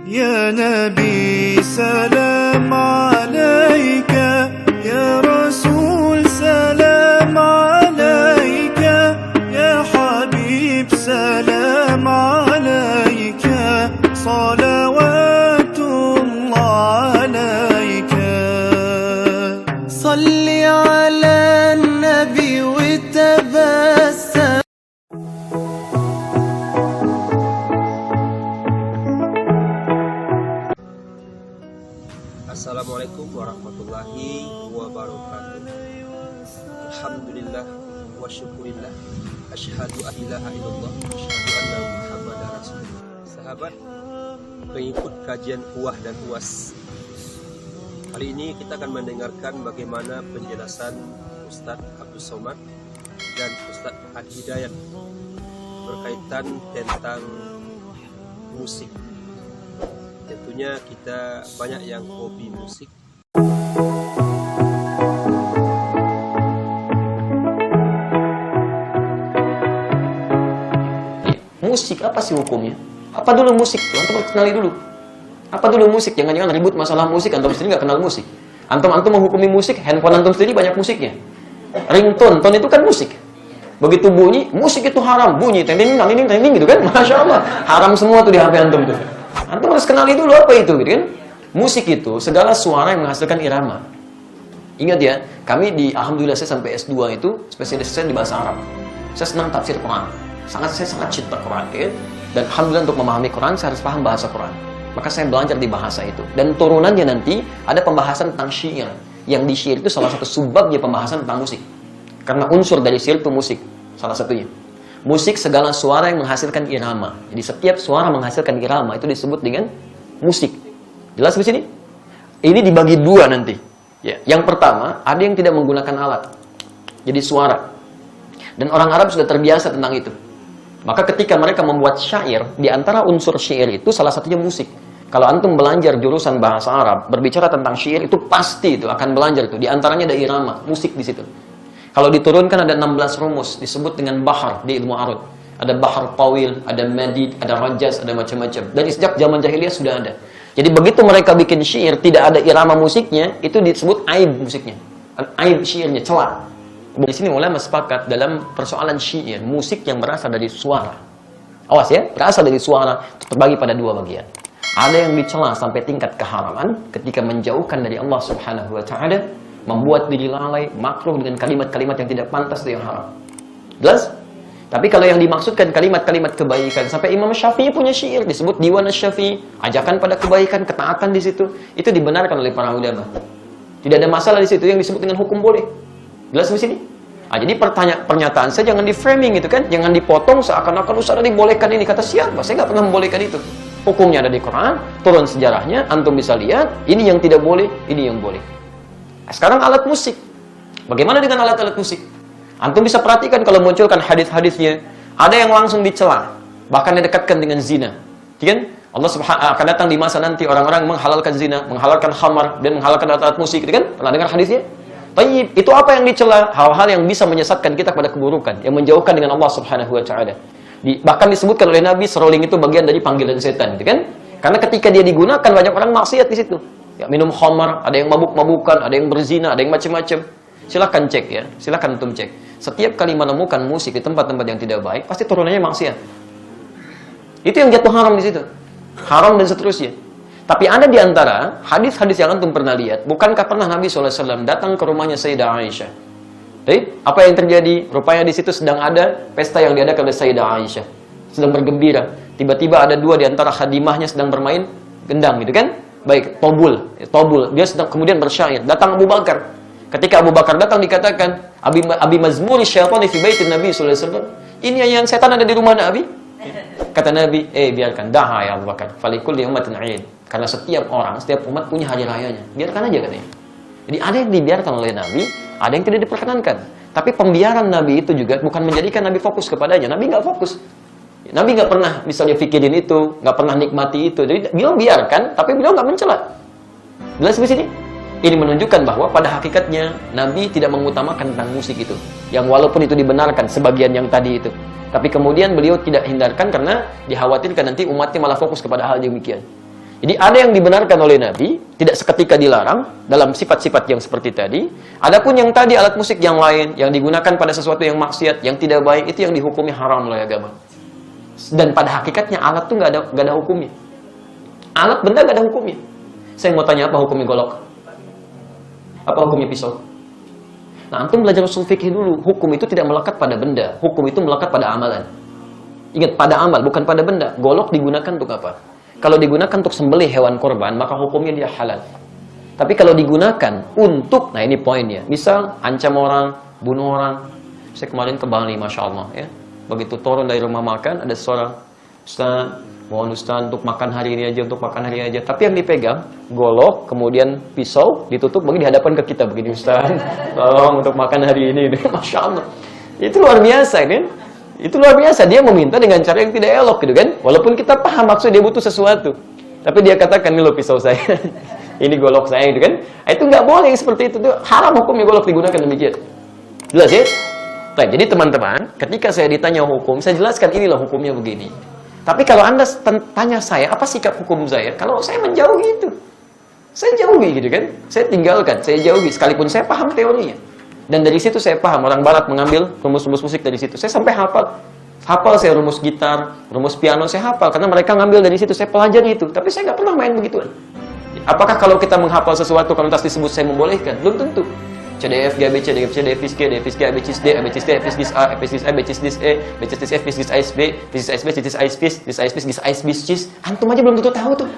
يا نبي سلام عليك يا رسول سلام عليك يا حبيب سلام عليك صلوات الله عليك صل على النبي وتبسم. Assalamualaikum warahmatullahi wabarakatuh. Alhamdulillah wa syukurillah. Asyhadu an la ilaha illallah wa asyhadu anna Muhammadar Rasulullah. Sahabat pengikut kajian Uwah dan Uwas, kali ini kita akan mendengarkan bagaimana penjelasan Ustadz Abdul Somad dan Ustadz Al-Hidayat berkaitan tentang musik. Tentunya kita banyak yang hobi musik. Musik apa sih hukumnya? Apa dulu musik tuh? Antum kenali dulu. Apa dulu musik? Jangan-jangan ribut masalah musik, antum sendiri nggak kenal musik. Antum menghukumi musik, handphone antum sendiri banyak musiknya. Ringtone, tone itu kan musik. Begitu bunyi, musik itu haram. Bunyi, tending gitu kan? Masya Allah, haram semua tuh di HP antum tuh. Antum harus kenali dulu apa itu, gitu kan? Musik itu segala suara yang menghasilkan irama. Ingat ya, kami alhamdulillah saya sampai S2 itu spesialis saya di bahasa Arab. Saya senang tafsir Quran. Saya sangat cinta Quran, ya? Dan alhamdulillah untuk memahami Quran saya harus paham bahasa Quran. Maka saya belajar di bahasa itu. Dan turunannya nanti ada pembahasan tentang syair. Yang di syair itu salah satu subbabnya pembahasan tentang musik. Karena unsur dari syair itu musik, salah satunya. Musik segala suara yang menghasilkan irama. Jadi setiap suara menghasilkan irama itu disebut dengan musik. Jelas di sini? Ini dibagi dua nanti. Ya, yang pertama, ada yang tidak menggunakan alat. Jadi suara. Dan orang Arab sudah terbiasa tentang itu. Maka ketika mereka membuat syair, di antara unsur syair itu salah satunya musik. Kalau antum belajar jurusan bahasa Arab, berbicara tentang syair itu pasti itu akan belajar itu. Di antaranya ada irama, musik di situ. Kalau diturunkan ada 16 rumus, disebut dengan bahar di ilmu arud. Ada bahar tawil, ada madid, ada rajaz, ada macam-macam. Dari sejak zaman jahiliyah sudah ada. Jadi begitu mereka bikin syair, tidak ada irama musiknya, itu disebut aib musiknya. Aib syairnya, celah. Di sini ulama sepakat dalam persoalan syair, musik yang berasal dari suara. Awas ya, berasal dari suara, terbagi pada dua bagian. Ada yang dicela sampai tingkat keharaman ketika menjauhkan dari Allah Subhanahu wa taala, membuat diri lalai, makruh dengan kalimat-kalimat yang tidak pantas itu yang haram. Jelas? Tapi kalau yang dimaksudkan kalimat-kalimat kebaikan, sampai Imam Syafi'i punya syair disebut Diwan Asy-Syafi'i, ajakan pada kebaikan, ketaatan di situ, itu dibenarkan oleh para ulama. Tidak ada masalah di situ yang disebut dengan hukum boleh. Jelas di sini? Jadi pernyataan saya jangan di-framing gitu kan, jangan dipotong seakan-akan Ustaz dibolehkan ini. Kata siapa? Saya nggak pernah membolehkan itu. Hukumnya ada di Quran, turun sejarahnya, antum bisa lihat, ini yang tidak boleh, ini yang boleh. Sekarang alat musik. Bagaimana dengan alat-alat musik? Antum bisa perhatikan kalau munculkan hadis-hadisnya, ada yang langsung dicela, bahkan didekatkan dengan zina. Kan? Allah Subhanahu akan datang di masa nanti orang-orang menghalalkan zina, menghalalkan khamar dan menghalalkan alat-alat musik, kan? Pernah dengar hadisnya? Tayyib, itu apa yang dicela? Hal-hal yang bisa menyesatkan kita kepada keburukan, yang menjauhkan dengan Allah Subhanahu wa taala. Bahkan disebutkan oleh Nabi, seruling itu bagian dari panggilan setan, gitu kan? Karena ketika dia digunakan banyak orang maksiat di situ. Ya, minum khamar, ada yang mabuk-mabukan, ada yang berzina, ada yang macam-macam. Silakan cek ya, silakan antum cek. Setiap kali menemukan musik di tempat-tempat yang tidak baik, pasti turunannya maksiat. Itu yang jatuh haram di situ. Haram dan seterusnya. Tapi ada di antara hadis-hadis yang antum pernah lihat, bukankah pernah Nabi SAW datang ke rumahnya Sayyidah Aisyah? Jadi, apa yang terjadi? Rupanya di situ sedang ada pesta yang diadakan oleh Sayyidah Aisyah. Sedang bergembira. Tiba-tiba ada dua di antara khadimahnya sedang bermain gendang gitu kan? Baik, tobul. Dia sedang kemudian bersyair. Datang Abu Bakar. Ketika Abu Bakar datang dikatakan, Abi mazmuri syaitani fi baitin Nabi sallallahu alaihi wasallam. Ini yang setan ada di rumah Nabi. Kata Nabi, biarkan. Daha ya Abu Bakar. Falikulli ummatin 'id. Karena setiap orang, setiap umat punya hari rayanya. Biarkan aja katanya. Jadi ada yang dibiarkan oleh Nabi, ada yang tidak diperkenankan. Tapi pembiaran Nabi itu juga bukan menjadikan Nabi fokus kepadanya. Nabi nggak fokus. Nabi nggak pernah misalnya fikirin itu, nggak pernah nikmati itu. Jadi beliau biarkan, tapi beliau nggak mencela. Jelas di sini? Ini menunjukkan bahwa pada hakikatnya Nabi tidak mengutamakan tentang musik itu. Yang walaupun itu dibenarkan sebagian yang tadi itu. Tapi kemudian beliau tidak hindarkan karena dikhawatirkan nanti umatnya malah fokus kepada hal demikian. Jadi ada yang dibenarkan oleh Nabi, tidak seketika dilarang dalam sifat-sifat yang seperti tadi. Adapun yang tadi alat musik yang lain yang digunakan pada sesuatu yang maksiat, yang tidak baik, itu yang dihukumi haram oleh agama. Dan pada hakikatnya alat tuh nggak ada hukumnya. Alat benda nggak ada hukumnya. Saya mau tanya, apa hukumnya golok? Apa hukumnya pisau? Nah, antum belajar usul fikih dulu. Hukum itu tidak melekat pada benda. Hukum itu melekat pada amalan. Ingat, pada amal, bukan pada benda. Golok digunakan untuk apa? Kalau digunakan untuk sembelih hewan korban, maka hukumnya dia halal. Tapi kalau digunakan untuk, nah ini poinnya. Misal, ancam orang, bunuh orang. Saya kemarin ke Bali, Masya Allah. Ya. Begitu turun dari rumah makan, ada seorang, Ustaz, mohon Ustaz untuk makan hari ini aja, untuk makan hari ini aja. Tapi yang dipegang, golok, kemudian pisau, ditutup, bagi dihadapan ke kita. Begini, Ustaz, tolong untuk makan hari ini. Masya Allah. Itu luar biasa, kan? Itu luar biasa, dia meminta dengan cara yang tidak elok gitu kan. Walaupun kita paham maksud dia butuh sesuatu, tapi dia katakan, ini lo pisau saya, ini golok saya gitu kan. Itu nggak boleh seperti itu, haram hukumnya golok digunakan demikian. Jelas ya? Nah, jadi teman-teman, ketika saya ditanya hukum, saya jelaskan inilah hukumnya begini. Tapi kalau Anda tanya saya, apa sikap hukum saya? Kalau saya menjauhi itu, saya jauhi gitu kan. Saya tinggalkan, saya jauhi, sekalipun saya paham teorinya. Dan dari situ saya paham, orang barat mengambil rumus-rumus musik dari situ. Saya sampai hafal saya rumus gitar, rumus piano, saya hafal. Karena mereka ngambil dari situ, saya pelajari itu. Tapi saya nggak pernah main begituan. Apakah kalau kita menghafal sesuatu, kalau tas disebut saya membolehkan? Belum tentu. C, D, F, G, A, B, C, D, F, C, D, F, G, D, F, G, A, B, C, D, A, B, C, D, F, G, A, F, G, A, B, C, D, E, B, C, D, F, B, C, D, B, B, C, D, B, C, D, A, B, C, D, A, B, C, D, antum aja belum tentu tahu tuh.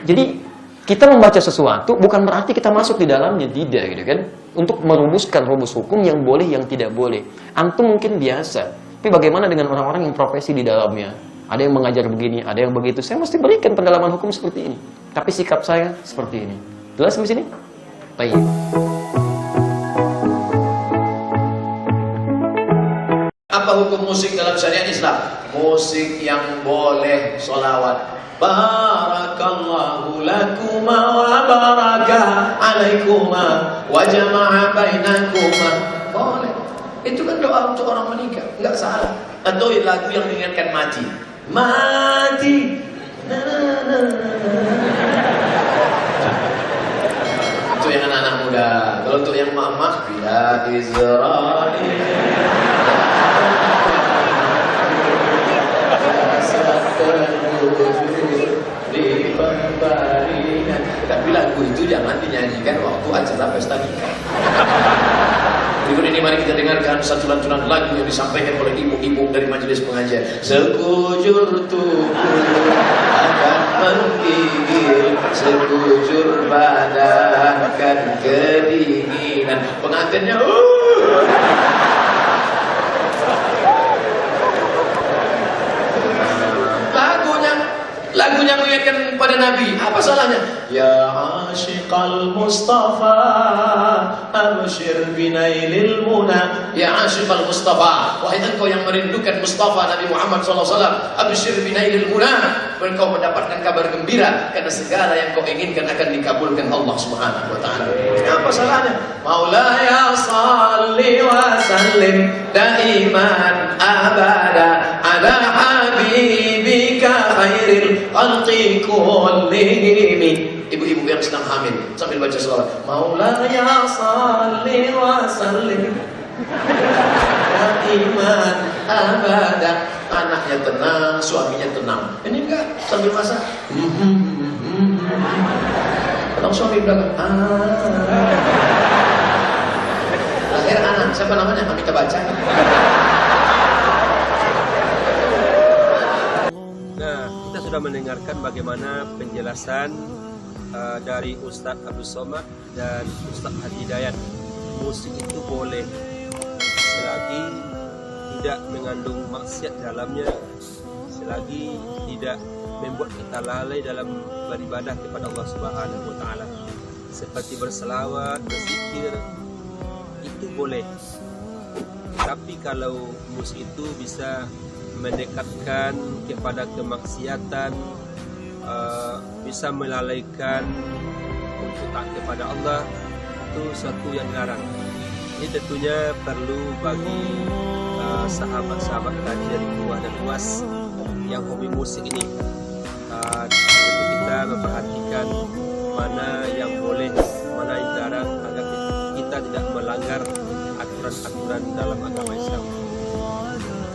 Jadi kita membaca sesuatu bukan berarti kita masuk di dalamnya, tidak gitu kan. Untuk merumuskan rumus hukum yang boleh, yang tidak boleh. Antum mungkin biasa, tapi bagaimana dengan orang-orang yang profesi di dalamnya? Ada yang mengajar begini, ada yang begitu. Saya mesti berikan pendalaman hukum seperti ini. Tapi sikap saya seperti ini. Jelas sampai sini? Baik. Apa hukum musik dalam syariat Islam? Musik yang boleh sholawat. Barakallahu lakuma wa baraka alaikuma wa jama'a bainakuma. Boleh. Itu kan doa untuk orang menikah, enggak salah. Atau lagu yang mengingatkan mati. Mati. Itu yang anak-anak muda. Kalau untuk yang mama, bila Israel di pembalian. Tapi lagu itu jangan dinyanyikan waktu acara pesta nikah. Berikut ini mari kita dengarkan satu lantunan lagu yang disampaikan oleh ibu-ibu dari majelis pengajian. Sekujur tubuh akan menggigil, sekujur badan akan kedinginan. Pengantinnya lagunya mengingatkan pada Nabi. Apa salahnya? Ya asyiqal Mustafa abshir binailil muna. Ya asyiqal Mustafa, wahai engkau yang merindukan Mustafa Nabi Muhammad SAW, abshir binailil muna, engkau mendapatkan kabar gembira karena segala yang kau inginkan akan dikabulkan Allah Subhanahu wa taala. Apa salahnya? Maulaya salli wa sallim daiman abada ala habibika khairil khalqi kullihim. Ibu-ibu yang sedang hamil sambil baca selawat. Maulaya salli wa sallim daiman abada. Anaknya tenang, suaminya tenang. Ini enggak sambil masak. Kalau suami belakang, lahir anak, siapa namanya? Kita baca. Nah, kita sudah mendengarkan bagaimana penjelasan dari Ustadz Abdul Somad dan Ustadz Haji Dayat. Musik itu boleh selagi tidak mengandung maksiat dalamnya, selagi tidak membuat kita lalai dalam beribadah kepada Allah Subhanahu wa taala. Seperti berselawat, berzikir, itu boleh. Tapi kalau musik itu bisa mendekatkan kepada kemaksiatan, bisa melalaikan untuk taat kepada Allah, itu suatu yang dilarang. Ini tentunya perlu bagi sahabat-sahabat kajian Ruah dan Uas yang hobi musik ini memperhatikan mana yang boleh, mana yang dilarang, agar kita tidak melanggar aturan-aturan dalam agama Islam.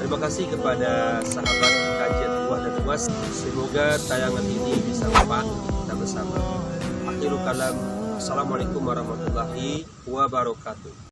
Terima kasih kepada sahabat kajian Buah dan Emas. Semoga tayangan ini bisa manfaat kita bersama. Akhirul kalam. Assalamualaikum warahmatullahi wabarakatuh.